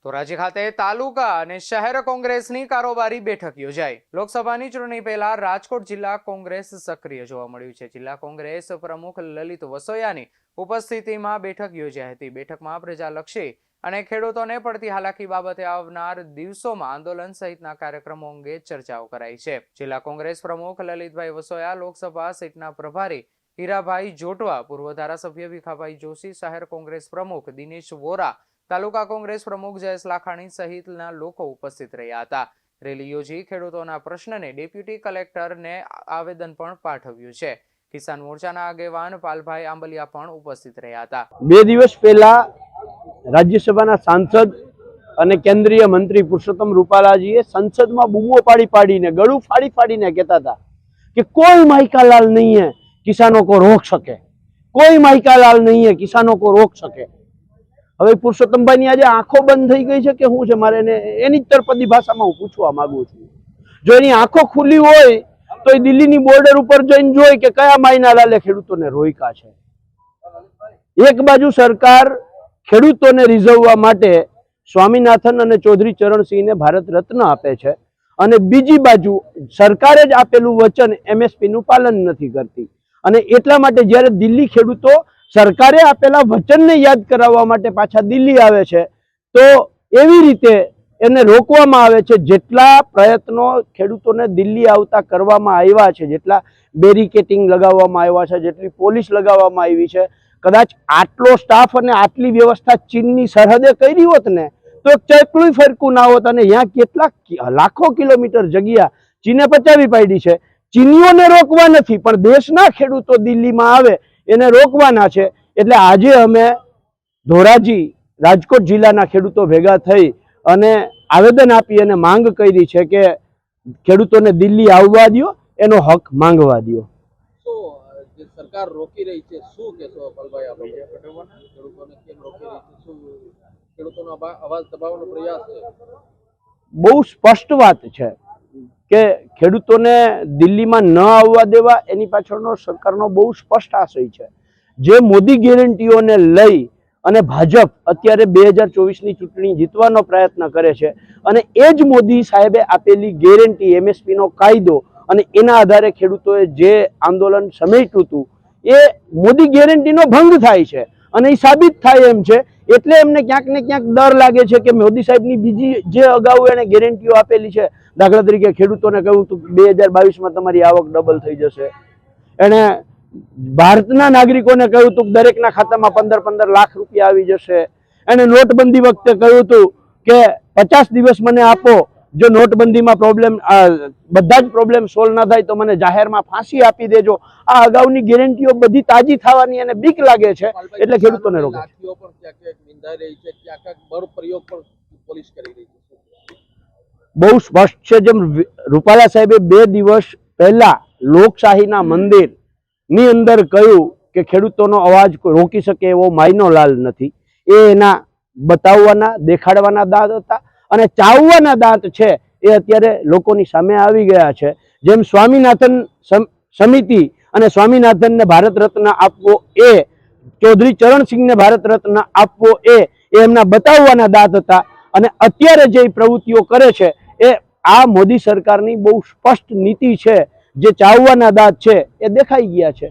ધોરાજી ખાતે તાલુકા અને શહેર કોંગ્રેસની કારોબારી બેઠક યોજાઈ। લોકસભાની ચૂંટણી પહેલા રાજકોટ જિલ્લા કોંગ્રેસ સક્રિય જોવા મળ્યું છે। જિલ્લા કોંગ્રેસ પ્રમુખ લલિત વસોયાની ઉપસ્થિતિમાં બેઠક યોજાઈ હતી। બેઠકમાં પ્રજાલક્ષી અને ખેડૂતોને પડતી હાલાકી બાબતે આવનાર દિવસોમાં આંદોલન સહિતના કાર્યક્રમો અંગે ચર્ચાઓ કરાઈ છે। જિલ્લા કોંગ્રેસ પ્રમુખ લલિતભાઈ વસોયા, લોકસભા સીટના પ્રભારી હીરાભાઈ જોટવા, પૂર્વ ધારાસભ્ય ભીખાભાઈ જોશી, શહેર કોંગ્રેસ પ્રમુખ દિનેશ વોરા, તાલુકા કોંગ્રેસ પ્રમુખ જયેશ લાખાણી સહિતના લોકો ઉપસ્થિત રહ્યા હતા। રેલી યોજી ખેડૂતોના પ્રશ્નને ડેપ્યુટી કલેક્ટરને આવેદન પણ પાઠવ્યું છે। કિસાન મોરચાના આગેવાન પાલભાઈ આંબલિયા પણ ઉપસ્થિત રહ્યા હતા। 2 દિવસ પહેલા રાજ્યસભાના સાંસદ અને કેન્દ્રીય મંત્રી પુરુષોત્તમ રૂપાલાજીએ સંસદમાં બૂમો પાડીને ગળું ફાડીને કહેતા હતા कि कोई माइकालाल नहीं है किसानों को रोक सके, कोई माइकालाल नहीं है किसानों को रोक सके। હવે પુરુષોત્તમભાઈની આજે આંખો બંધ થઈ ગઈ છે કે શું છે? મારે એની તરફદી ભાષામાં હું પૂછવા માંગુ છું। જો એની આંખો ખુલ્લી હોય તો એ દિલ્હીની બોર્ડર ઉપર જઈને જોઈ કે કયા માયના લાલે ખેડૂતોને રોક્યા છે। એક બાજુ સરકાર ખેડૂતોને રીઝવવા માટે સ્વામીનાથન અને ચૌધરી ચરણસિંહને ભારત રત્ન આપે છે અને બીજી બાજુ સરકારે જ આપેલું વચન MSP નું પાલન નથી કરતી। અને એટલા માટે જ્યારે દિલ્હી ખેડૂતો સરકારે આપેલા વચનને યાદ કરાવવા માટે પાછા દિલ્હી આવે છે તો એવી રીતે એને રોકવામાં આવે છે। જેટલા પ્રયત્નો ખેડૂતોને દિલ્હી આવતા કરવામાં આવ્યા છે, જેટલા બેરિકેટિંગ લગાવવામાં આવ્યા છે, જેટલી પોલીસ લગાવવામાં આવી છે, કદાચ આટલો સ્ટાફ અને આટલી વ્યવસ્થા ચીનની સરહદે કરી હોત ને તો ચકલું ફરકું ના હોત। અને અહીંયા કેટલાક લાખો કિલોમીટર જગ્યા ચીને પચાવી પાડી છે। ચીનીઓને રોકવા નથી પણ દેશના ખેડૂતો દિલ્હીમાં આવે એને રોકવાના છે। એટલે આજે અમે ધોરાજી રાજકોટ જિલ્લાના ખેડૂતો ભેગા થઈ અને આવેદન આપી અને માંગ કરી છે કે ખેડૂતોને દિલ્હી આવવા દો, એનો હક માંગવા દો। સરકાર રોકી રહી છે, શું કહેશો પલભાઈ? આપણે ખેડૂતોને કેમ રોકી રહી છે? શું ખેડૂતોનો અવાજ દબાવવાનો પ્રયાસ છે? બહુ સ્પષ્ટ વાત છે કે ખેડૂતોને દિલ્હીમાં ન આવવા દેવા એની પાછળનો સરકારનો બહુ સ્પષ્ટ આશય છે। જે મોદી ગેરંટીઓને લઈ અને ભાજપ અત્યારે 2024ની ચૂંટણી જીતવાનો પ્રયત્ન કરે છે અને એ જ મોદી સાહેબે આપેલી ગેરંટી MSP નો કાયદો અને એના આધારે ખેડૂતોએ જે આંદોલન સમેટ્યું હતું એ મોદી ગેરંટીનો ભંગ થાય છે અને એ સાબિત થાય એમ છે। એટલે એમને ક્યાંક ને ક્યાંક ડર લાગે છે કે મોદી સાહેબની બીજી જે અગાઉ એને ગેરંટીઓ આપેલી છે, દાખલા તરીકે ખેડૂતોને કહ્યું હતું 2022માં તમારી આવક ડબલ થઈ જશે, એણે ભારતના નાગરિકોને કહ્યું હતું દરેકના ખાતામાં 15-15 લાખ રૂપિયા આવી જશે, એણે નોટબંધી વખતે કહ્યું હતું કે 50 દિવસ મને આપો, જો નોટબંધીમાં પ્રોબ્લેમ બધા જ પ્રોબ્લેમ સોલ્વ ના થાય તો મને જાહેરમાં ફાંસી આપી દેજો। આ અગાઉની ગેરંટીઓ બધી તાજી થવાની અને બીક લાગે છે એટલે ખેડૂતોને રોકે છે। બહુ સ્પષ્ટ છે, જેમ રૂપાલા સાહેબે 2 દિવસ પહેલા લોકશાહીના મંદિર ની અંદર કહ્યું કે ખેડૂતોનો અવાજ રોકી શકે એવો માયનો લાલ નથી, એ એના બતાવવાના દેખાડવાના દાંત હતા અને ચાવવાના દાંત છે એ અત્યારે લોકોની સામે આવી ગયા છે। જેમ સ્વામીનાથન સમિતિ અને સ્વામીનાથનને ભારત રત્ન આપવો એ, ચૌધરી ચરણસિંહને ભારત રત્ન આપવો એ એમના બતાવવાના દાંત હતા અને અત્યારે જે પ્રવૃત્તિઓ કરે છે એ આ મોદી સરકારની બહુ સ્પષ્ટ નીતિ છે। જે ચાવવાના દાંત છે એ દેખાઈ ગયા છે।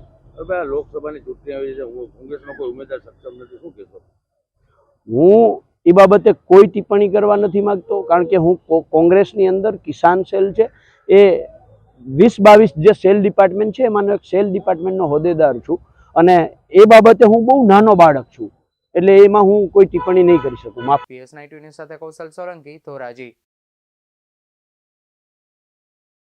લોકસભાની ચૂંટણી આવી છે, કોંગ્રેસનો કોઈ ઉમેદવાર સક્ષમ નથી, શું કહેશો? હું એ બાબતે કોઈ ટિપ્પણી કરવા નથી માંગતો, કારણ કે હું કોંગ્રેસની અંદર કિસાન સેલ છે એ 20-22 જે સેલ ડિપાર્ટમેન્ટ છે એમાંનો એક સેલ ડિપાર્ટમેન્ટનો હોદ્દેદાર છું અને એ બાબતે હું બહુ નાનો બાળક છું એટલે એમાં હું કોઈ ટિપ્પણી નહીં કરી શકું। PS9 ન્યૂઝ સાથે કૌશલ સોલંકી, ધોરાજી।